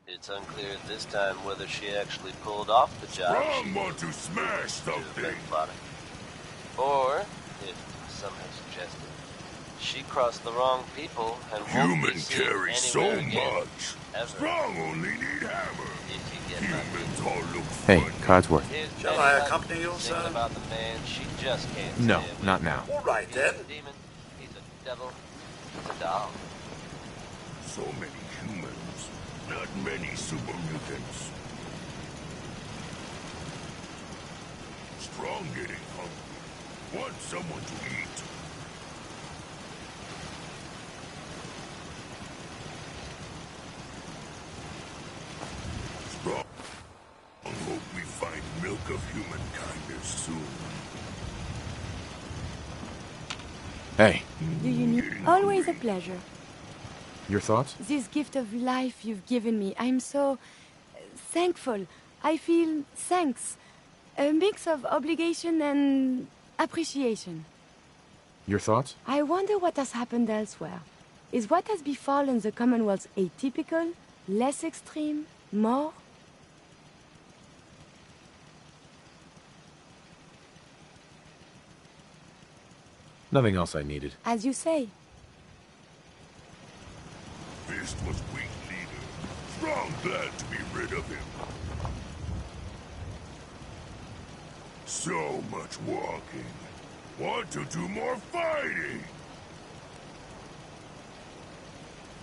It's unclear at this time whether she actually pulled off the job. Strong want to smash something. Or, if some have suggested, she crossed the wrong people and Human carry so much. Ever. Strong only need hammer. If you get Humans all look Hey, funny. Codsworth. Shall I accompany you, sir? About the man, she just can't No, say it. not now. All right, then. He's a demon, he's a devil, he's a dog. So many humans, not many super mutants. Strong getting hungry. Want someone to eat. Strong. Hope we find milk of humankind soon. Hey, Do you need? Always a pleasure. your thoughts? This gift of life you've given me, I'm so thankful. I feel thanks. A mix of obligation and appreciation. Your thoughts? I wonder what has happened elsewhere. Is what has befallen the Commonwealth atypical, less extreme, more? Nothing else I needed. As you say. Fist was weak leader. Strong glad to be rid of him. So much walking. Want to do more fighting.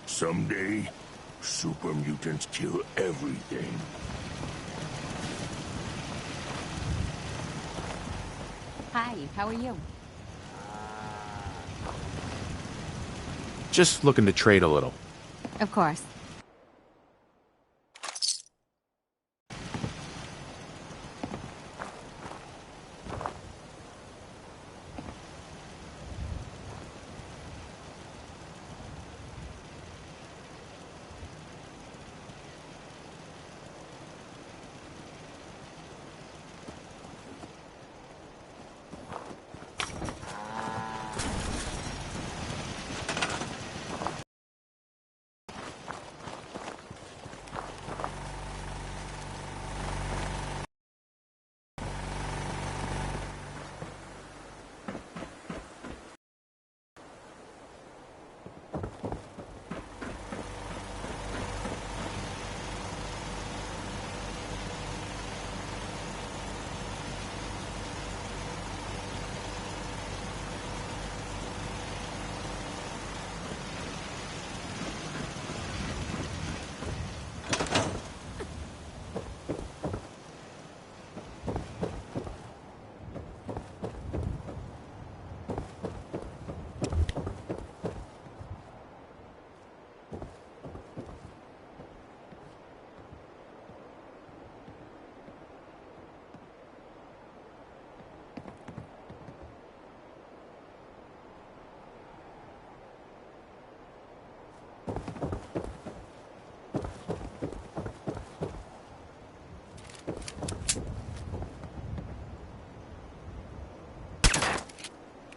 Someday, super mutants kill everything. Hi, how are you? Just looking to trade a little. Of course.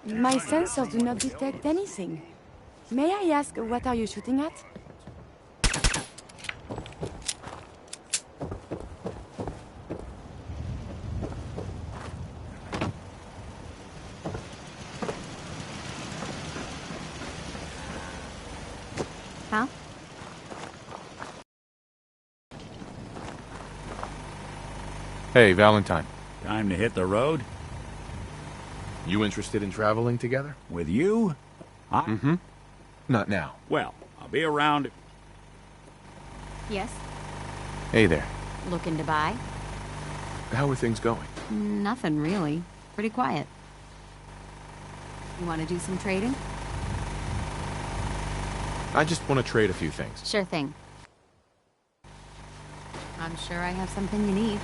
My sensors do not detect anything. May I ask, what are you shooting at? Huh? Hey, Valentine. Time to hit the road? You interested in traveling together? With you? Not now. Well, I'll be around. Yes? Hey there. Looking to buy? How are things going? Nothing really. Pretty quiet. You want to do some trading? I just want to trade a few things. Sure thing. I'm sure I have something you need.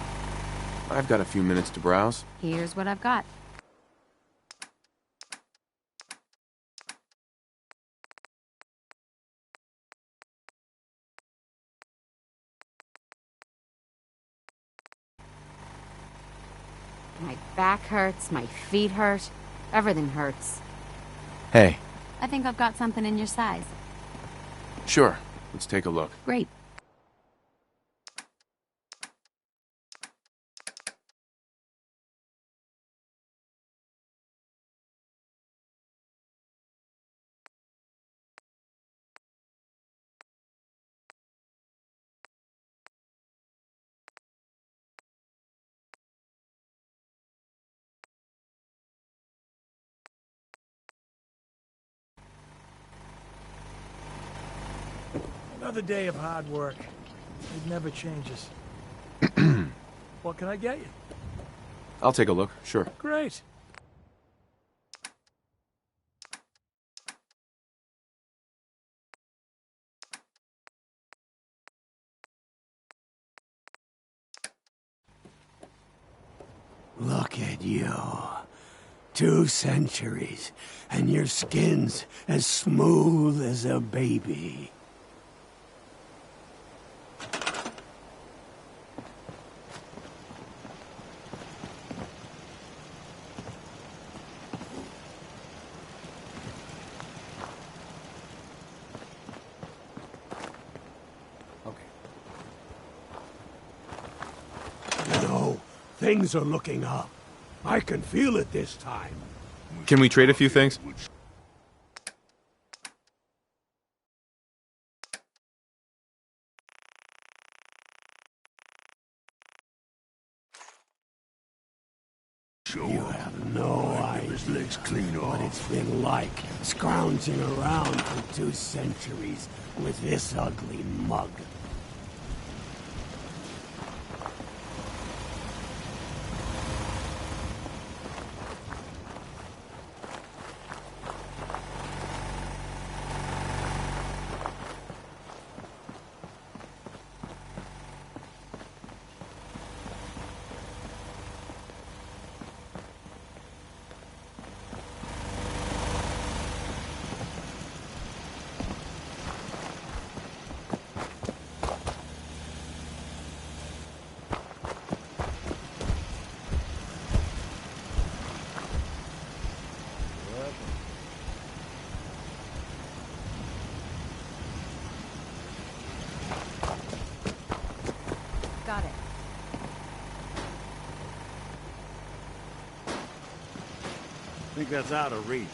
I've got a few minutes to browse. Here's what I've got. My back hurts, my feet hurt, everything hurts. Hey. I think I've got something in your size. Sure. Let's take a look. Great. Another day of hard work. It never changes. What can I get you? I'll take a look. Sure. Great. Look at you. 2 centuries, and your skin's as smooth as a baby. No, things are looking up. I can feel it this time. Can we trade a few things? You have no idea what it's been like scrounging around for 2 centuries with this ugly mug. Got it. I think that's out of reach.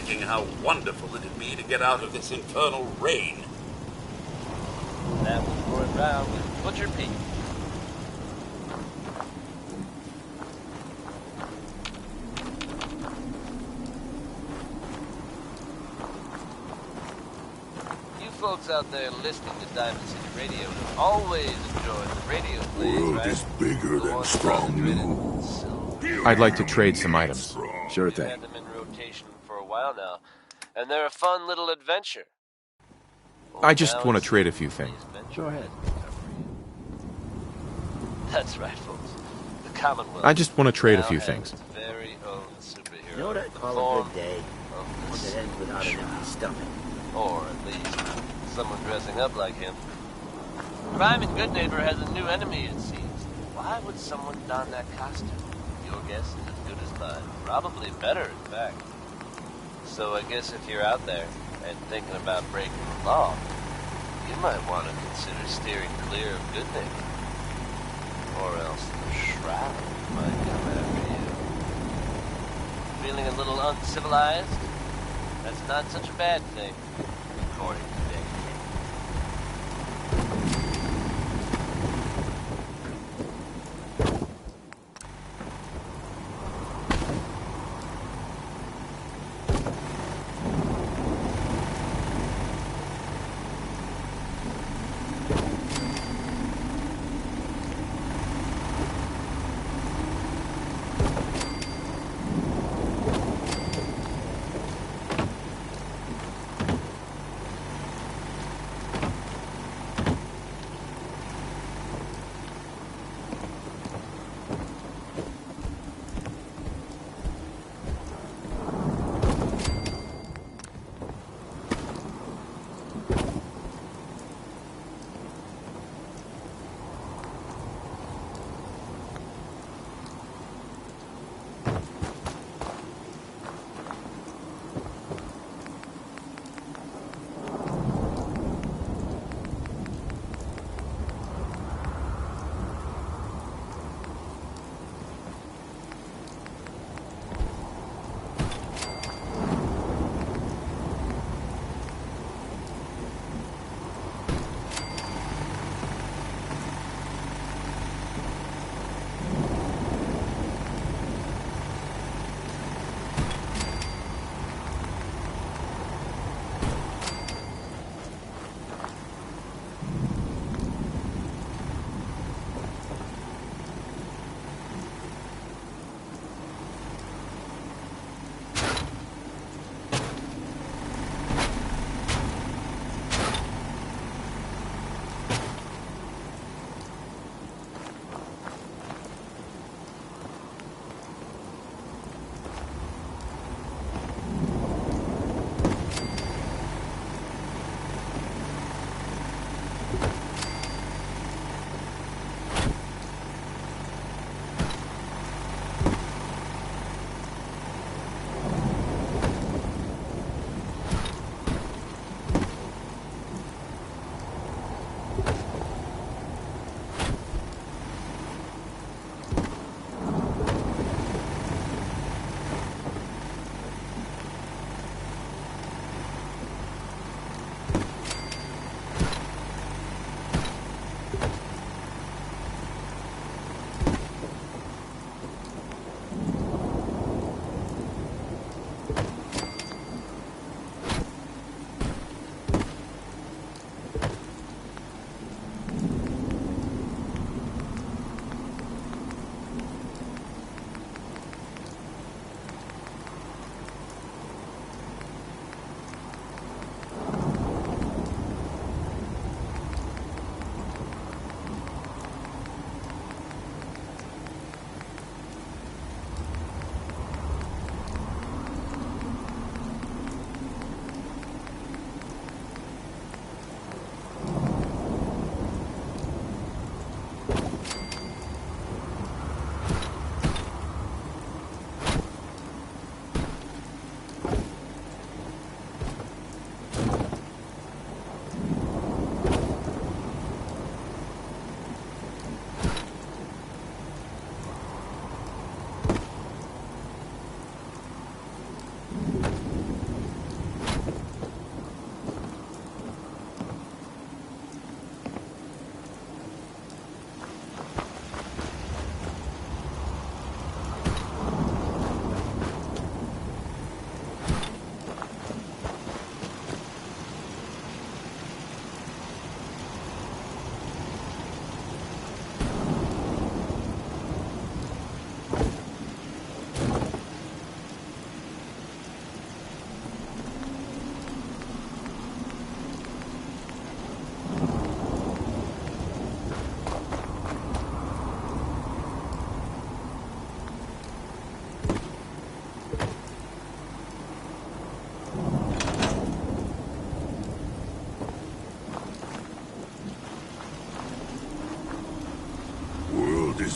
thinking how wonderful it'd be to get out of this infernal rain. That was going round with Butcher Pete. You folks out there listening to Diamond City Radio have always enjoyed the radio plays, World right? is bigger The than ones strong concentrated new. in silver. I'd like to trade some items. Sure We've thing. had them in rotation for a while now, and they're a fun little adventure. I just Now want to it's trade a few things. Go ahead. That's right, folks. The Commonwealth. I just want to trade a now few has things. its very own superhero. You know what I in the call a form good day? of One the that ends without an empty stomach. Or at least someone dressing up like him. Crime and Goodneighbor has a new enemy, it seems. Why would someone don that costume? Your guess is as good as mine. Probably better, in fact. So I guess if you're out there and thinking about breaking the law, you might want to consider steering clear of Goodneighbor. Or else the Shroud might come after you. Feeling a little uncivilized? That's not such a bad thing, according to Dick.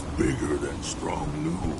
He's bigger than Strong Lou.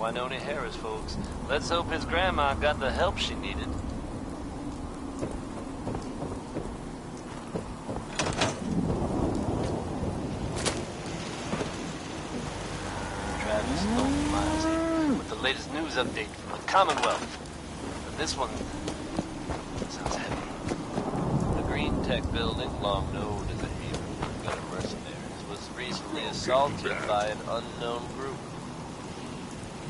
Winona Harris, folks. Let's hope his grandma got the help she needed. Travis, Owen Miles here, with the latest news update from the Commonwealth. But this one sounds heavy. The Green Tech building, long known as a haven for gutter mercenaries, was recently assaulted by an unknown group.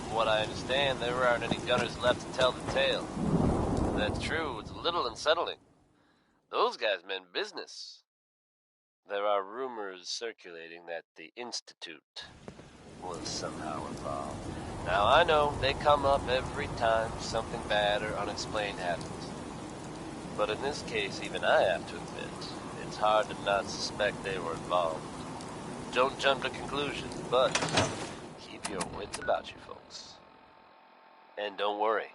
From what I understand, there aren't any gunners left to tell the tale. If that's true, it's a little unsettling. Those guys meant business. There are rumors circulating that the Institute was somehow involved. Now, I know they come up every time something bad or unexplained happens. But in this case, even I have to admit, it's hard to not suspect they were involved. Don't jump to conclusions, but keep your wits about you, folks. And don't worry.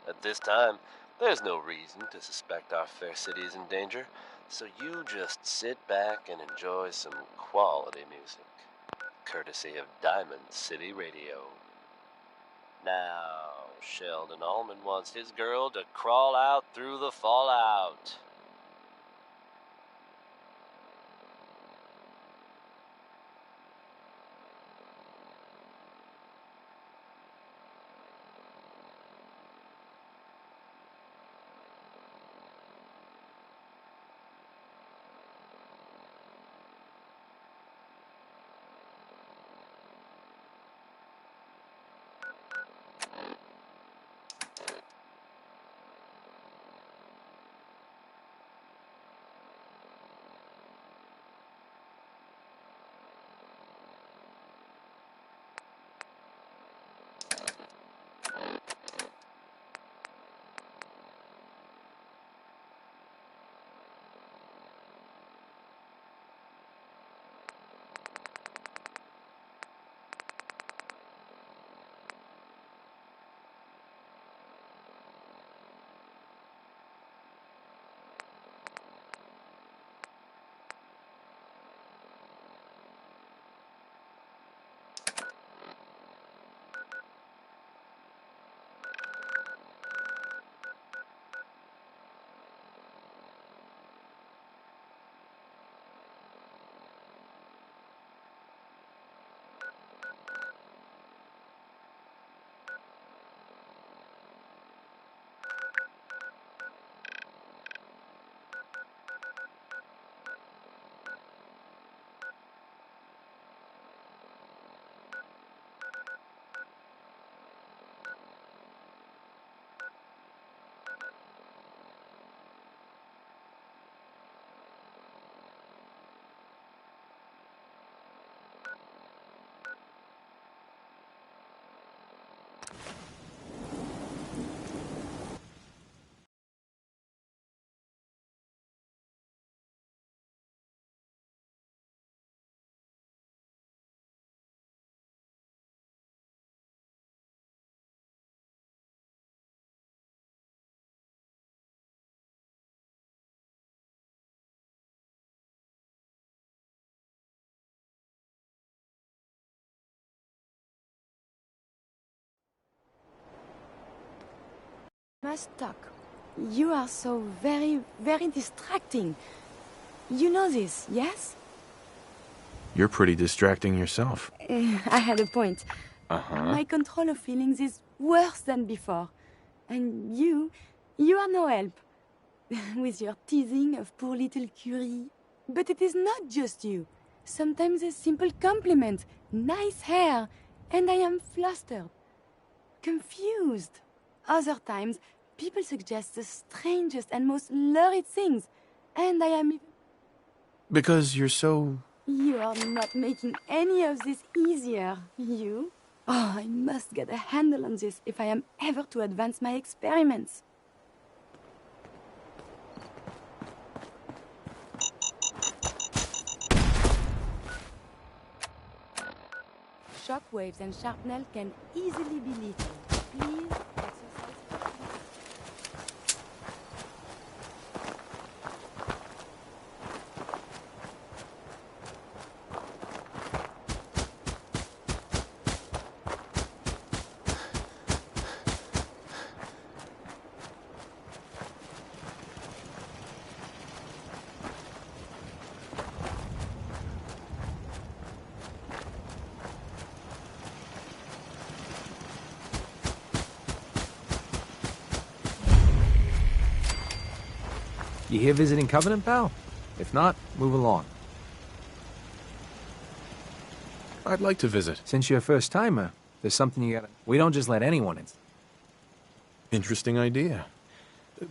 At this time, there's no reason to suspect our fair city is in danger, so you just sit back and enjoy some quality music, courtesy of Diamond City Radio. Now, Sheldon Allman wants his girl to crawl out through the fallout. Must talk. You are so very, very distracting. You know this, yes? You're pretty distracting yourself. I had a point. Uh-huh. My control of feelings is worse than before. And you are no help. With your teasing of poor little Curie. But it is not just you. Sometimes a simple compliment, nice hair, and I am flustered, confused. Other times, people suggest the strangest and most lurid things, and I am... Because you're so... You are not making any of this easier, you. Oh, I must get a handle on this if I am ever to advance my experiments. Shockwaves and shrapnel can easily be lethal. Please exercise. You here visiting Covenant, pal? If not, move along. I'd like to visit. Since you're a first-timer, there's something you gotta... We don't just let anyone in. Interesting idea.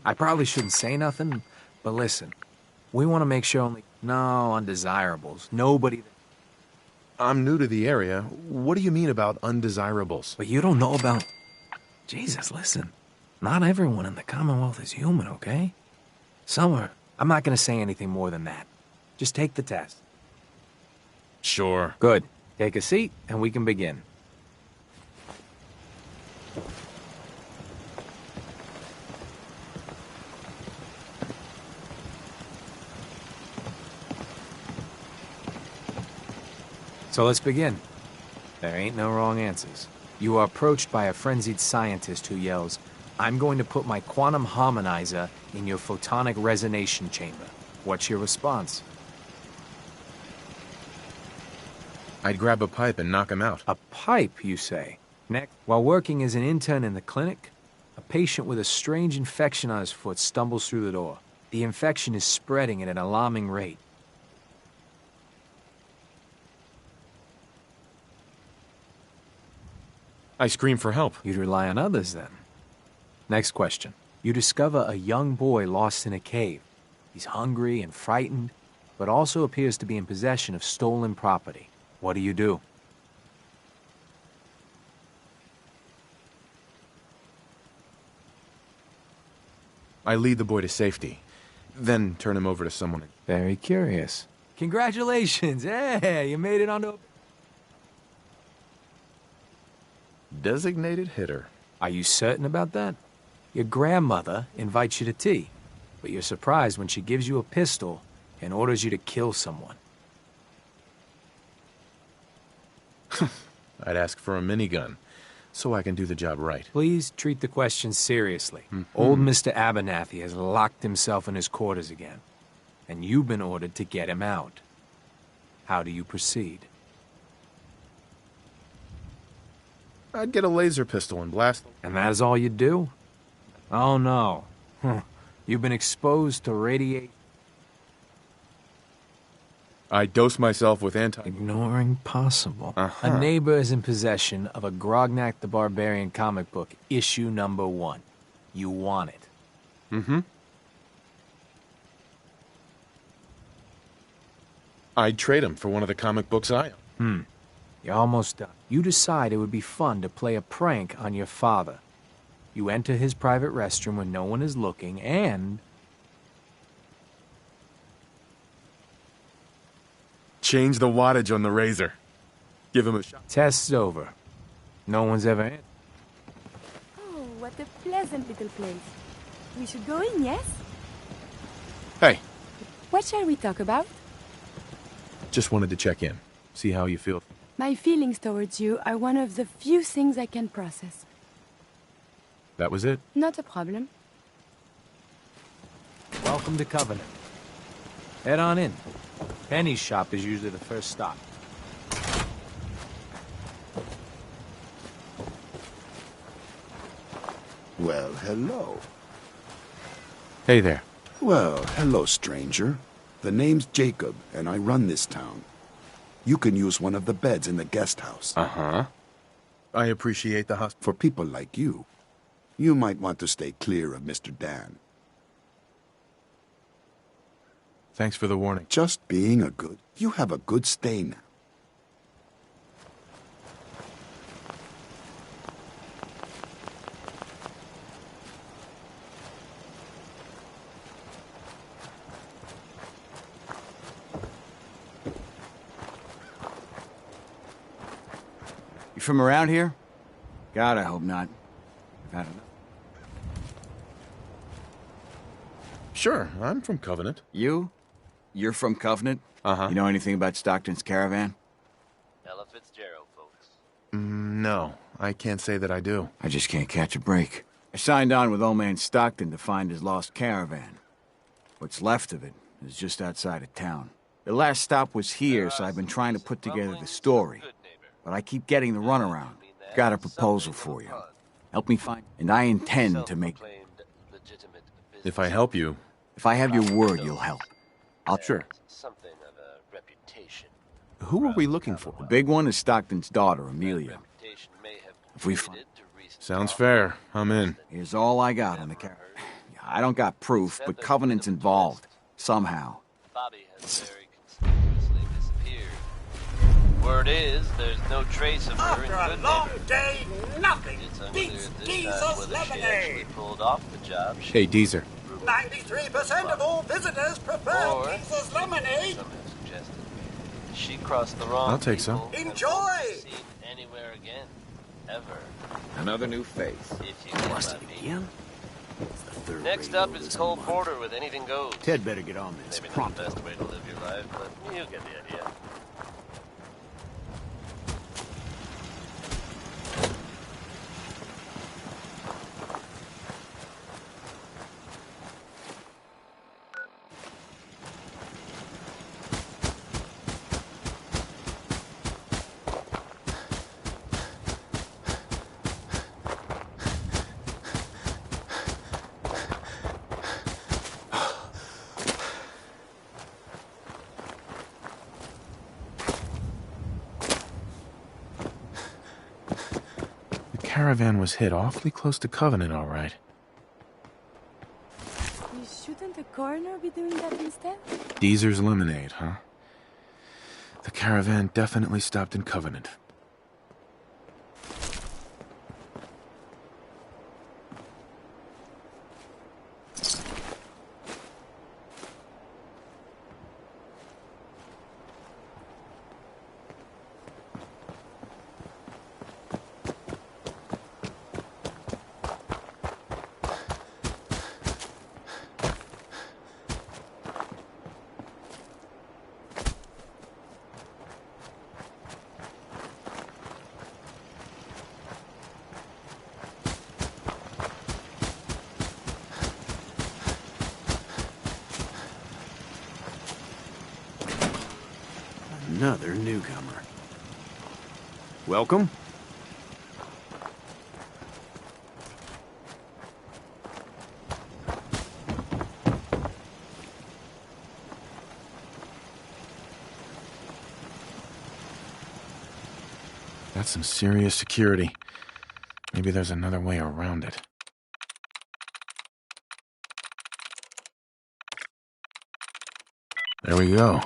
I probably shouldn't say nothing, but listen. We want to make sure only... No undesirables. Nobody... I'm new to the area. What do you mean about undesirables? But you don't know about... Jesus, listen. Not everyone in the Commonwealth is human, okay? Some are. I'm not gonna say anything more than that. Just take the test. Sure. Good. Take a seat, and we can begin. So let's begin. There ain't no wrong answers. You are approached by a frenzied scientist who yells, "I'm going to put my quantum harmonizer in your photonic resonation chamber." What's your response? I'd grab a pipe and knock him out. A pipe, you say? Next, while working as an intern in the clinic, a patient with a strange infection on his foot stumbles through the door. The infection is spreading at an alarming rate. I scream for help. You'd rely on others, then. Next question. You discover a young boy lost in a cave. He's hungry and frightened, but also appears to be in possession of stolen property. What do you do? I lead the boy to safety, then turn him over to someone. Very curious. Congratulations! Hey, you made it onto... Designated hitter. Are you certain about that? Your grandmother invites you to tea, but you're surprised when she gives you a pistol and orders you to kill someone. I'd ask for a minigun, so I can do the job right. Please treat the question seriously. Old Mr. Abernathy has locked himself in his quarters again, and you've been ordered to get him out. How do you proceed? I'd get a laser pistol and blast them. And that is all you do? Oh no. You've been exposed to radiation. I dose myself with Ignoring possible. Uh-huh. A neighbor is in possession of a Grognak the Barbarian comic book, issue number 1. You want it. Mm-hmm. I'd trade him for one of the comic books I own. You're almost done. You decide it would be fun to play a prank on your father. You enter his private restroom when no one is looking, and... Change the wattage on the razor. Give him a shot. Test's over. No one's ever in. Oh, what a pleasant little place. We should go in, yes? Hey, What shall we talk about? just wanted to check in. See how you feel. My feelings towards you are one of the few things I can process. That was it? Not a problem. Welcome to Covenant. Head on in. Penny's shop is usually the first stop. Well, hello. Hey there. Well, hello, stranger. The name's Jacob, and I run this town. You can use one of the beds in the guest house. Uh-huh. I appreciate the For people like you, you might want to stay clear of Mr. Dan. Thanks for the warning. Just being a good... You have a good stay now. You from around here? God, I hope not. I've had enough. Sure, I'm from Covenant. You? You're from Covenant? Uh-huh. You know anything about Stockton's caravan? Ella Fitzgerald, folks. No, I can't say that I do. I just can't catch a break. I signed on with old man Stockton to find his lost caravan. What's left of it is just outside of town. The last stop was here, so I've been trying to put together the story. But I keep getting the runaround. Got a proposal for you. Help me find... And I intend to make... If I help you... If I have your word, you'll help. I'll... Sure. Something of a reputation. Who are we looking for? The big one is Stockton's daughter, Amelia. If we find... Sounds fair. I'm in. Here's all I got on the caravan. I don't got proof, but Covenant's involved. Somehow. Bobby has very conspicuously disappeared. Word is, there's no trace of her in After a Good long Neighbor. day, nothing It's unclear beats at this time Geezer's whether she actually lemonade. pulled off the job. Hey, Deezer. 93% of all visitors prefer Or, Geezer's lemonade. some have suggested, she crossed the wrong I'll take some. people and Enjoy. won't be seen anywhere again. Ever. Another new face. If you get Busted my meaning. again? It's the third Next radio up is this Cole month. Porter with Anything Goes. Ted better get on this. Maybe not Pronto. the best way to live your life, but you get the idea. The caravan was hit awfully close to Covenant, all right. Shouldn't the coroner be doing that instead? Deezer's lemonade, huh? The caravan definitely stopped in Covenant. Another newcomer. Welcome. That's some serious security. Maybe there's another way around it. There we go.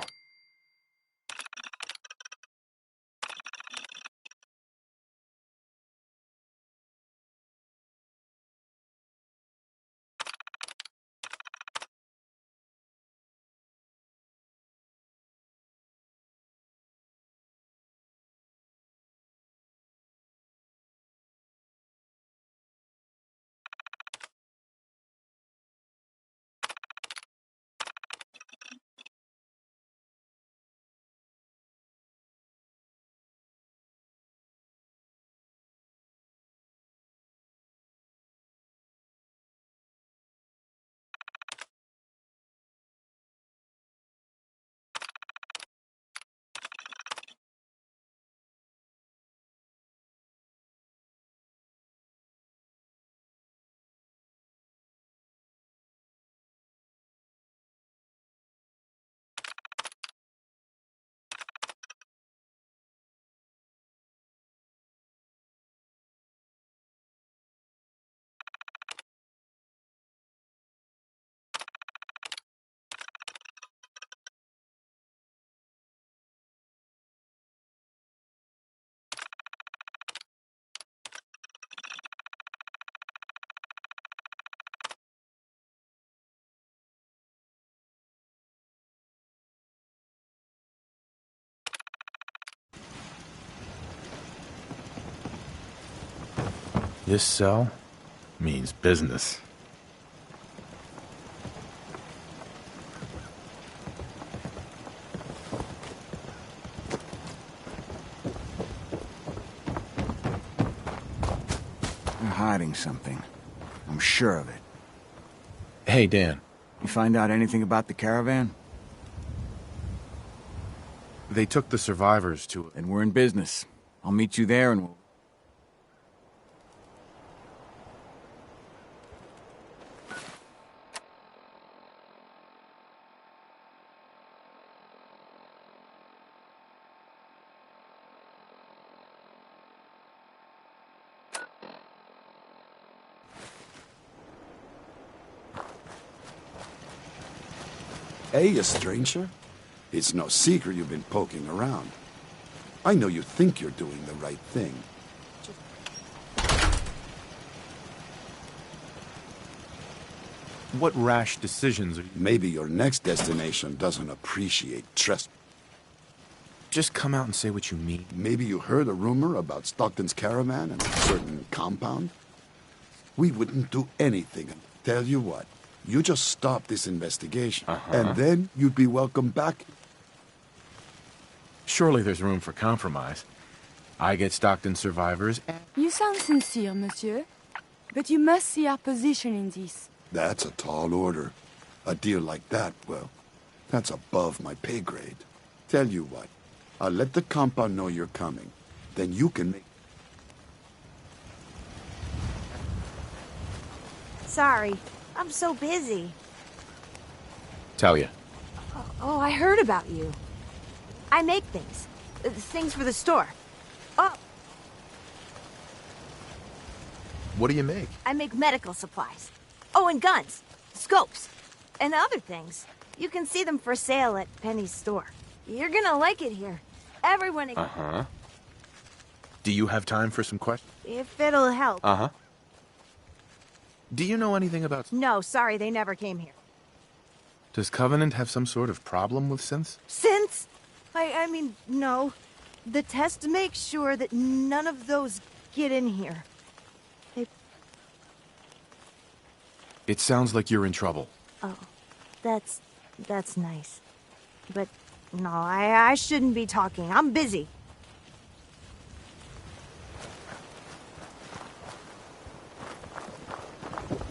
This cell means business. They're hiding something. I'm sure of it. Hey, Dan. You find out anything about the caravan? They took the survivors to... Then we're in business. I'll meet you there and we'll... Hey, you stranger. It's no secret you've been poking around. I know you think you're doing the right thing. What rash decisions are you... Maybe your next destination doesn't appreciate trespass. Just come out and say what you mean. Maybe you heard a rumor about Stockton's caravan and a certain compound? We wouldn't do anything. Tell you what, you just stop this investigation, and then you'd be welcome back. Surely there's room for compromise. I get Stockton survivors and... You sound sincere, monsieur. But you must see our position in this. That's a tall order. A deal like that, well, that's above my pay grade. Tell you what, I'll let the compound know you're coming. Then you can make... Sorry, I'm so busy. Talia. Oh, I heard about you. I make things. Things for the store. Oh, What do you make? I make medical supplies. Oh, and guns, scopes, and other things. You can see them for sale at Penny's store. You're gonna like it here. Everyone... Do you have time for some questions? If it'll help. Do you know anything about... No, sorry, they never came here. Does Covenant have some sort of problem with synths? Since? I mean, no. The test makes sure that none of those get in here. It sounds like you're in trouble. Oh, that's nice. But no, I shouldn't be talking. I'm busy.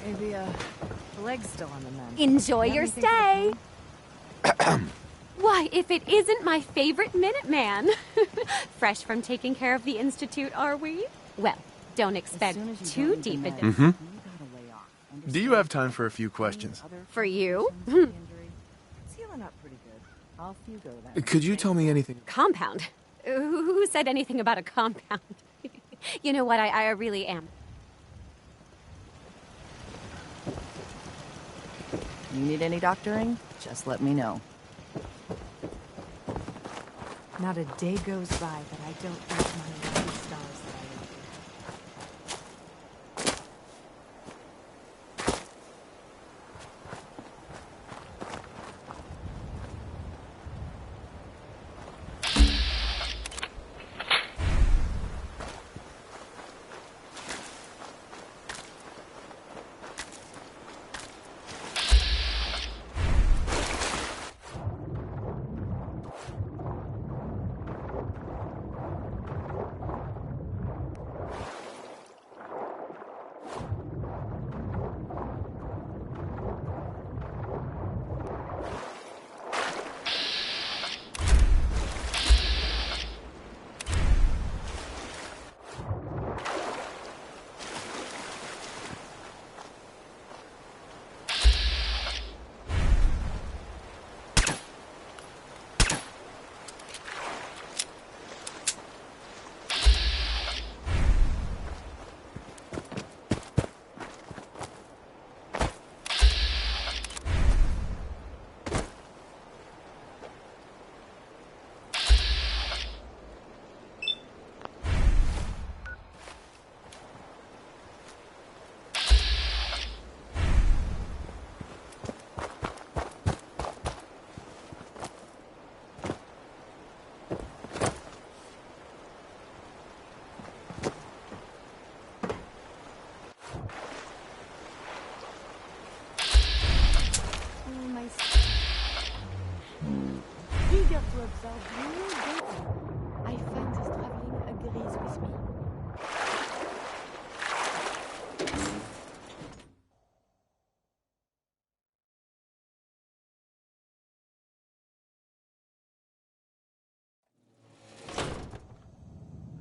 Maybe, the leg's still on the mend. Enjoy your stay. Why, if it isn't my favorite Minuteman. Fresh from taking care of the Institute, are we? Well, don't expect too deep a dive. Do you have time for a few questions? For you? Healing up pretty good. Off you go then. Could you tell me anything? Compound? Who said anything about a compound? You know what, I really am. You need any doctoring? Just let me know. Not a day goes by that I don't eat my lucky stars that I love. are really dating. I find this traveling agrees with me.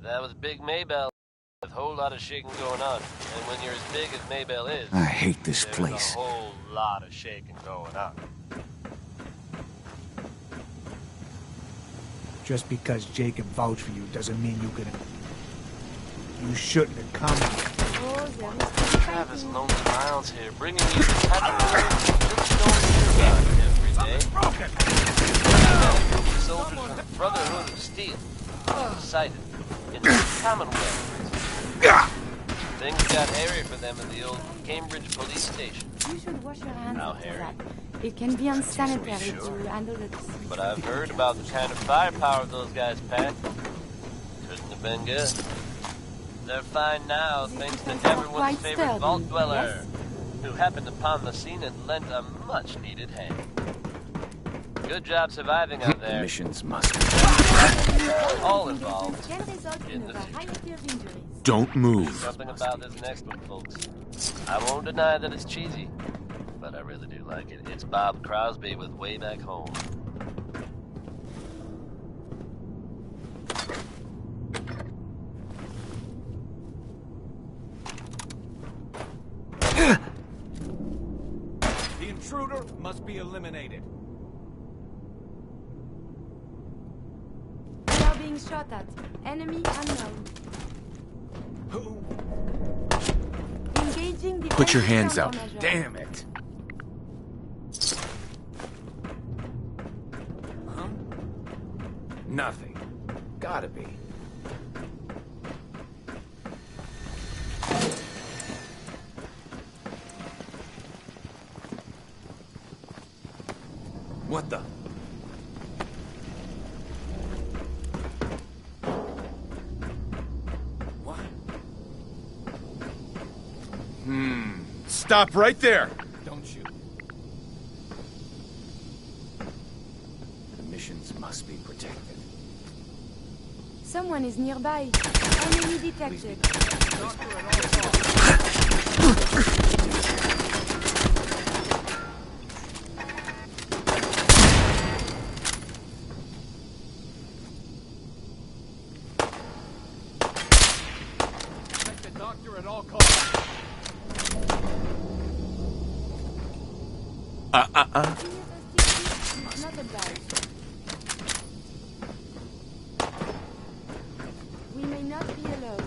That was Big Maybell with a whole lot of shaking going on. And when you're as big as Maybell is, I hate this there's place. a whole lot of shaking going on. Just because Jacob vouched for you doesn't mean you could. You shouldn't have come. Oh, there is Travis Lonely Miles here, bringing you the type of news that you don't hear about every day. A group of soldiers from the Brotherhood of Steel, sighted in the Commonwealth. Things got hairy for them at the old Cambridge police station. You should wash your hands How after hairy? that. It can be unsanitary to handle the disease. But I've heard about the kind of firepower those guys pack. Couldn't have been good. They're fine now, thanks to everyone's favorite vault dweller, who happened upon the scene and lent a much-needed hand. Good job surviving out there. Missions must be. All involved Can result in in the a variety of injuries. Don't move. Something about this next one, folks. I won't deny that it's cheesy, but I really do like it. It's Bob Crosby with Way Back Home. The intruder must be eliminated. We are being shot at. Enemy unknown. Engaging the Put your enemy hands out. countermeasure. Damn it. Huh? Nothing. Gotta be. What the? What? Stop right there. Don't shoot. The missions must be protected. Someone is nearby. Enemy detected. Protect the doctor at all costs. It's not advised. We may not be alone.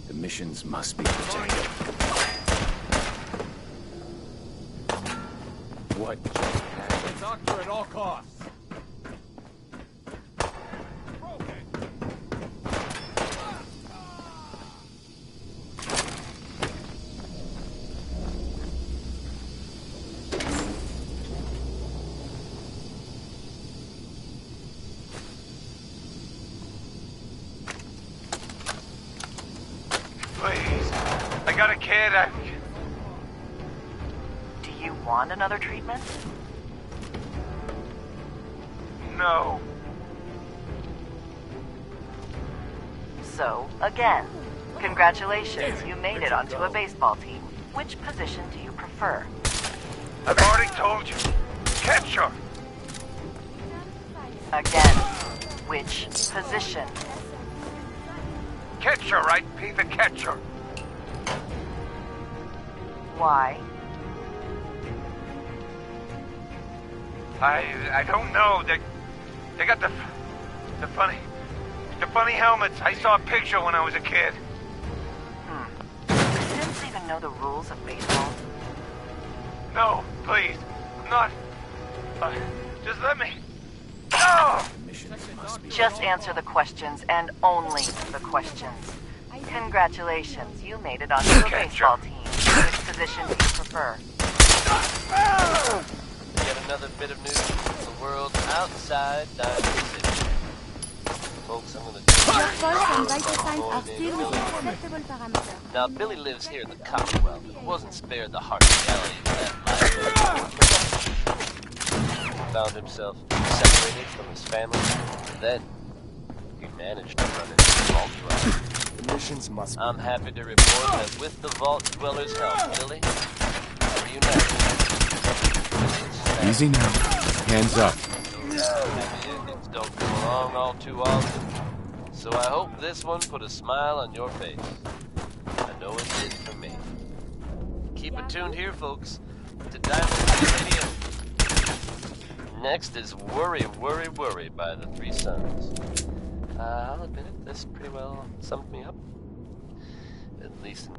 The missions must be protected. What just happened? The doctor at all costs. Please, I got a kid. Do you want another treatment? No. So, again, congratulations, you made it onto a baseball team. Which position do you prefer? I've already told you. Catcher. Again, which position? Catcher, right? Be the catcher. Why? I don't know. They got the funny helmets. I saw a picture when I was a kid. Students even know the rules of baseball? No, please. I'm not. Just let me. No! Just answer the questions, and only the questions. Congratulations, you made it onto a baseball team. Which position do you prefer? Yet another bit of news from the world outside Diamond City. Folks, I'm gonna Your pulse and vital signs are still within acceptable parameters. Now, Billy lives here in the Commonwealth and wasn't spared the harsh reality of that life. found himself separated from his family. Then, he managed to run into the Vault Dweller. The missions must be... I'm happy to report that with the Vault Dweller's help, Billy, reunited. Easy now. Hands up. Happy endings don't come along all too often. So I hope this one put a smile on your face. I know it did for me. Keep it tuned here, folks, to Diamond Radio. Next is Worry, Worry, Worry by the Three Sons. I'll admit it, this pretty well summed me up. At least...